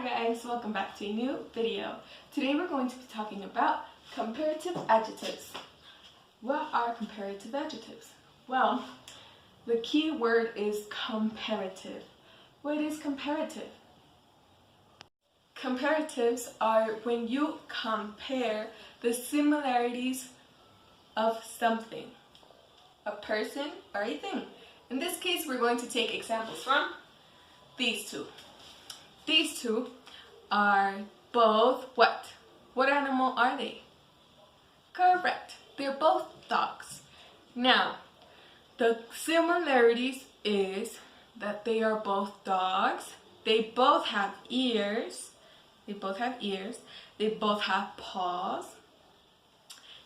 Hi guys, welcome back to a new video. Today we're going to be talking about comparative adjectives. What are comparative adjectives? Well, the key word is comparative. What is comparative? Comparatives are when you compare the similarities of something, a person or a thing. In this case, we're going to take examples from these two. These two are both what? What animal are they? Correct. They're both dogs. Now, the similarities is that they are both dogs. They both have ears. They both have paws.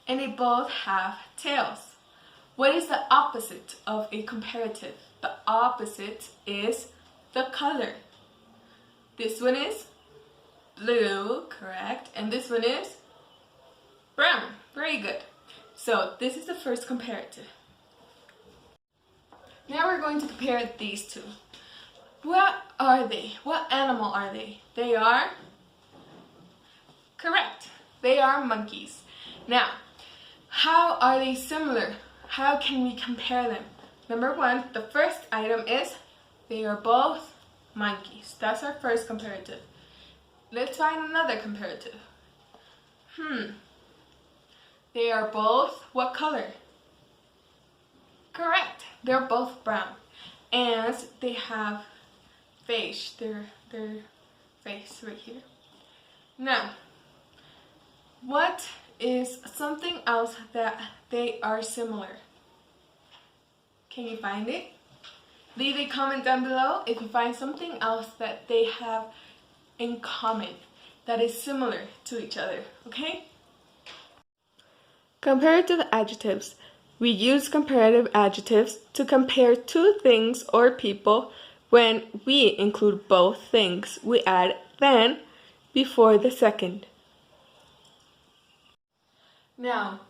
And they both have tails. What is the opposite of a comparative? The opposite is the color. This one is blue, correct, and this one is brown. Very good. So this is the first comparative. Now we're going to compare these two. What are they? What animal are they? They are correct. They are monkeys. Now, how are they similar? How can we compare them? Number one, the first item is they are both monkeys. That's our first comparative. Let's find another comparative. They are both what color? Correct. They're both brown. And they have face. Their face right here. Now, what is something else that they are similar? Can you find it? Leave a comment down below if you find something else that they have in common that is similar to each other, okay? Comparative adjectives. We use comparative adjectives to compare two things or people. When we include both things, we add than before the second. Now,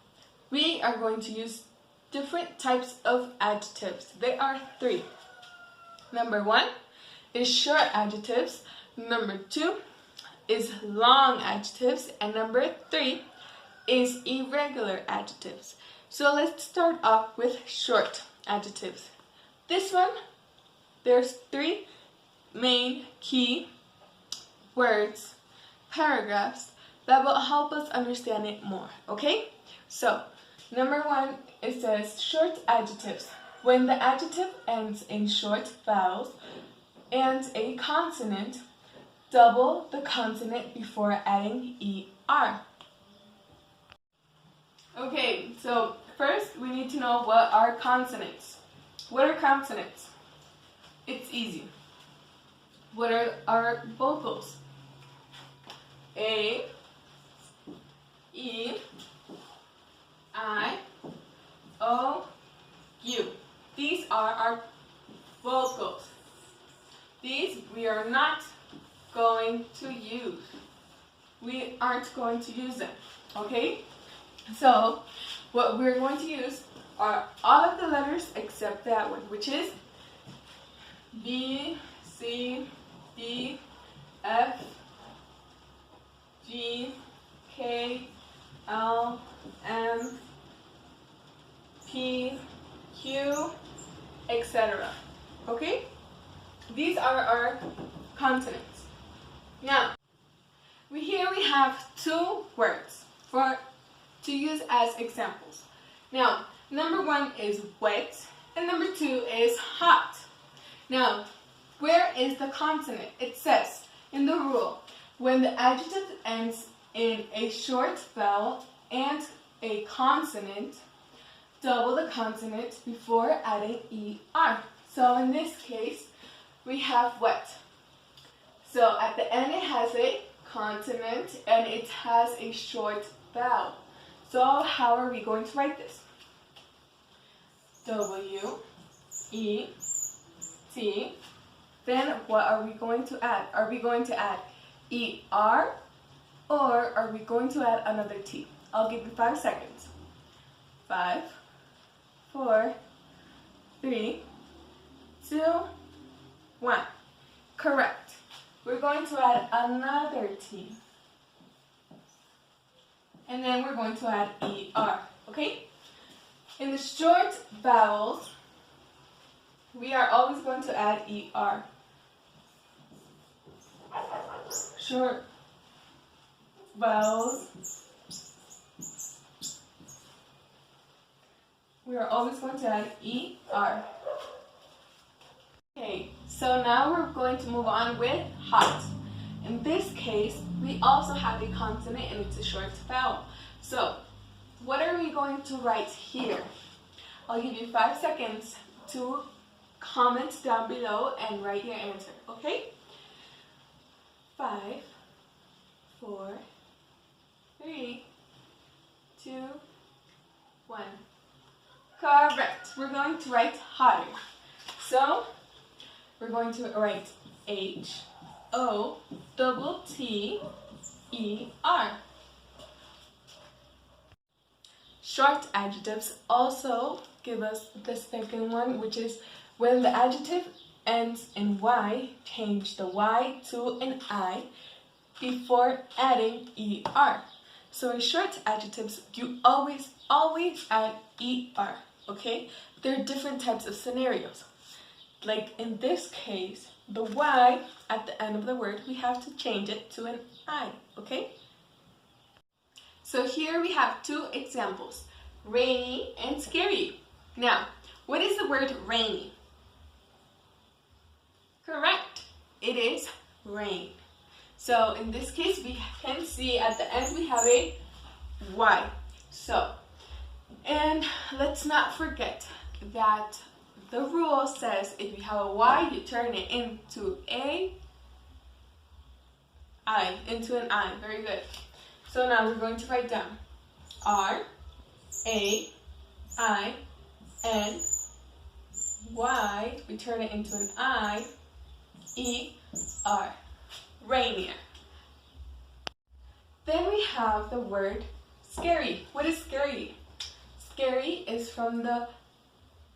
we are going to use different types of adjectives. There are three. Number one is short adjectives. Number two is long adjectives. And number three is irregular adjectives. So let's start off with short adjectives. This one, there's three main key words, paragraphs, that will help us understand it more, okay? So, number one, it says short adjectives. When the adjective ends in short vowels and a consonant, double the consonant before adding ER. Okay, so first we need to know what are consonants. What are consonants? It's easy. What are our vocals? A, E, I, O, U. These are our vocals. These we are not going to use. We aren't going to use them, okay? So, what we're going to use are all of the letters except that one, which is B, C, D, F, G, K, L, M, P, Q, etc. Okay? These are our consonants. Now, here we have two words to use as examples. Now, number one is wet and number two is hot. Now, where is the consonant? It says in the rule, when the adjective ends in a short vowel and a consonant, double the consonant before adding ER. So in this case, we have wet. So at the end it has a consonant and it has a short vowel. So how are we going to write this? W, E, T. Then what are we going to add? Are we going to add ER or are we going to add another T? I'll give you 5 seconds. 5, 4, 3, 2, 1. Correct. we're going to add another T. And then we're going to add ER, okay? In the short vowels, we are always going to add ER. Short vowels, we are always going to add ER. Okay, so now we're going to move on with hot. In this case, we also have a consonant and it's a short vowel. So, what are we going to write here? I'll give you 5 seconds to comment down below and write your answer, okay? 5, 4, 3, 2, 1. Correct. We're going to write hotter. So, we're going to write HOTTER. Short adjectives also give us the second one, which is when the adjective ends in Y, change the Y to an I before adding ER. So in short adjectives, you always add ER, okay? There are different types of scenarios. Like in this case, the Y at the end of the word, we have to change it to an I, okay? So here we have 2 examples, rainy and scary. Now, what is the word rainy? Correct, it is rain. So in this case, we can see at the end we have a Y. So, and let's not forget that the rule says if you have a Y, you turn it into an I. Very good. So now we're going to write down R, A, I, N, Y. We turn it into an I, E, R. Rainier. Then we have the word scary. What is scary? Scary is from the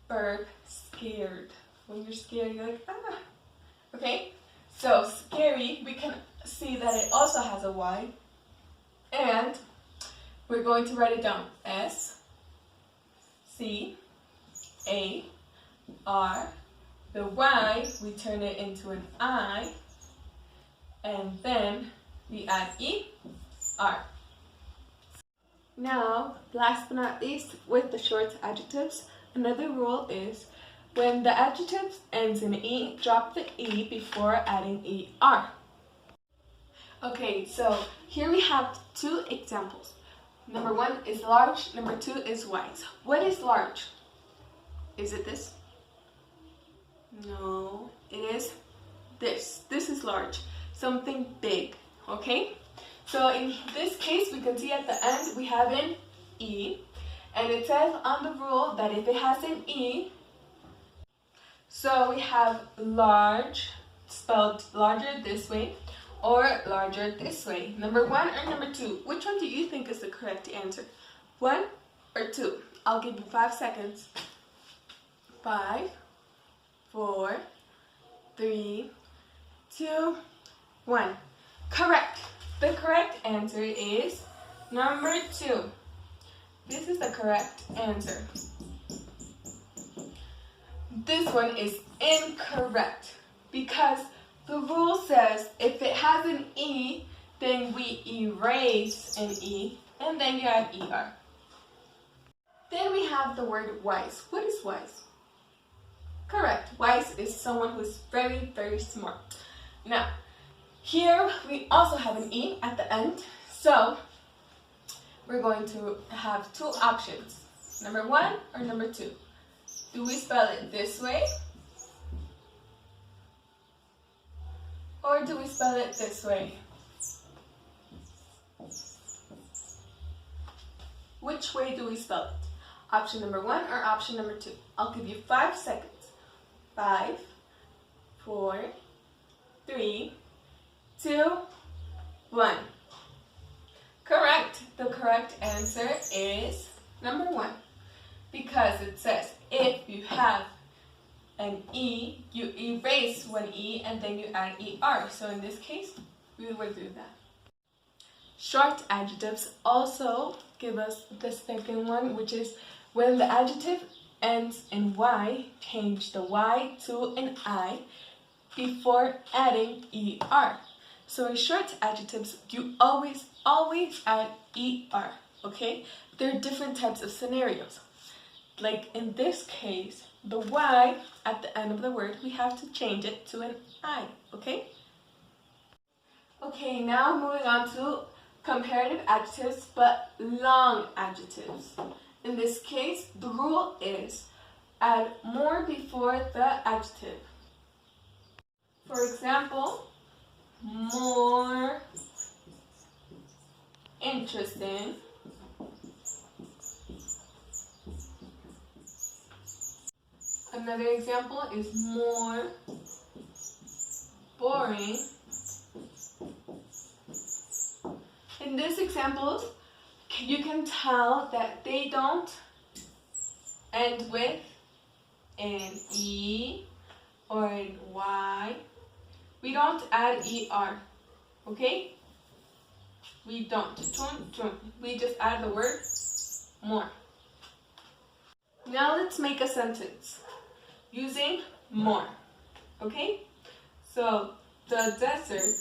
verb scared. When you're scared, you're like, ah. Okay? So scary, we can see that it also has a Y. And we're going to write it down. S, C, A, R. The Y, we turn it into an I. And then we add ER. Now, last but not least, with the short adjectives, another rule is when the adjective ends in E, drop the E before adding ER. Okay, so here we have 2 examples. Number 1 is large, number 2 is wise. What is large? Is it this? No, it is this. This is large. Something big, okay? So in this case, we can see at the end we have an E, and it says on the rule that if it has an E, so we have large, spelled larger this way, or larger this way. Number 1 or number 2? Which one do you think is the correct answer? 1 or 2? I'll give you 5 seconds. 5, 4, 3, 2, 1. Correct. The correct answer is number 2. This is the correct answer. This one is incorrect because the rule says if it has an E, then we erase an E and then you add ER. Then we have the word wise. What is wise? Correct. Wise is someone who's very, very smart. Now, here we also have an E at the end, so we're going to have 2 options. Number 1 or number 2. Do we spell it this way? Or do we spell it this way? Which way do we spell it? Option number 1 or option number 2? I'll give you 5 seconds. 5, 4, 3, 2, 1. Correct. The correct answer is number 1 because it says if you have an E, you erase one E and then you add ER. So in this case, we will do that. Short adjectives also give us the second one, which is when the adjective ends in Y, change the Y to an I before adding ER. So in short adjectives, you always add ER, okay? There are different types of scenarios. Like in this case, the Y at the end of the word, we have to change it to an I, okay? Okay, now moving on to comparative adjectives, but long adjectives. In this case, the rule is add more before the adjective. For example, more interesting, another example is more boring. In these examples, you can tell that they don't end with an E or an Y. We don't add ER, okay? We don't. We just add the word more. Now let's make a sentence using more, okay? So, the desert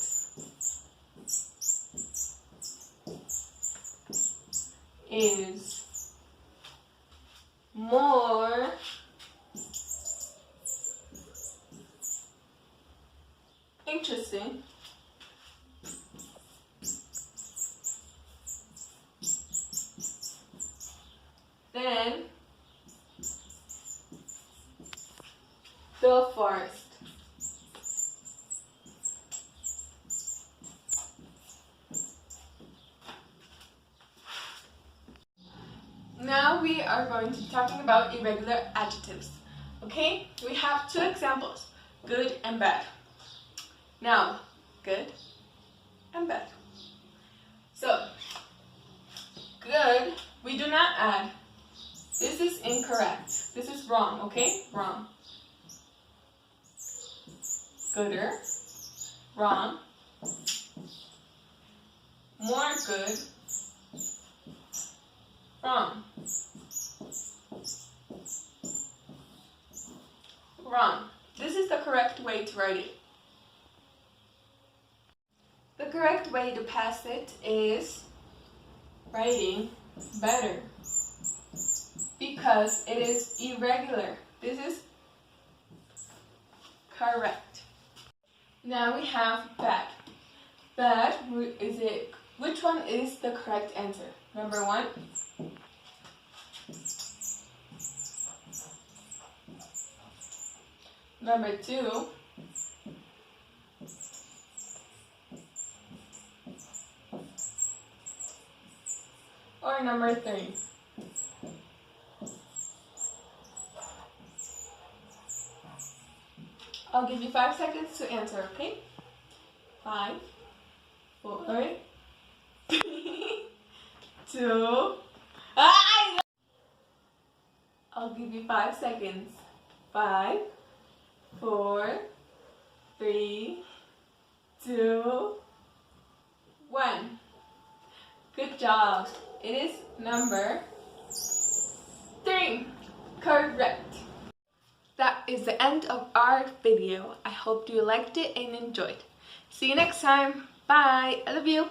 is more interesting than the forest. Now we are going to be talking about irregular adjectives. Okay, we have two examples, good and bad. Now, good and bad. So, good, we do not add. This is incorrect. This is wrong, okay? Wrong. Gooder, wrong. More good, wrong. Wrong. This is the correct way to write it. The correct way to pass it is writing better because it is irregular. This is correct. Now we have bad. Bad, which one is the correct answer? Number 1. Number 2. Or number 3. I'll give you 5 seconds to answer, okay? 5, 4, 3, 2, I'll give you 5 seconds. 5, 4, 3, 2, 1. Good job. It is number 3. Correct. That is the end of our video. I hope you liked it and enjoyed. See you next time. Bye. I love you.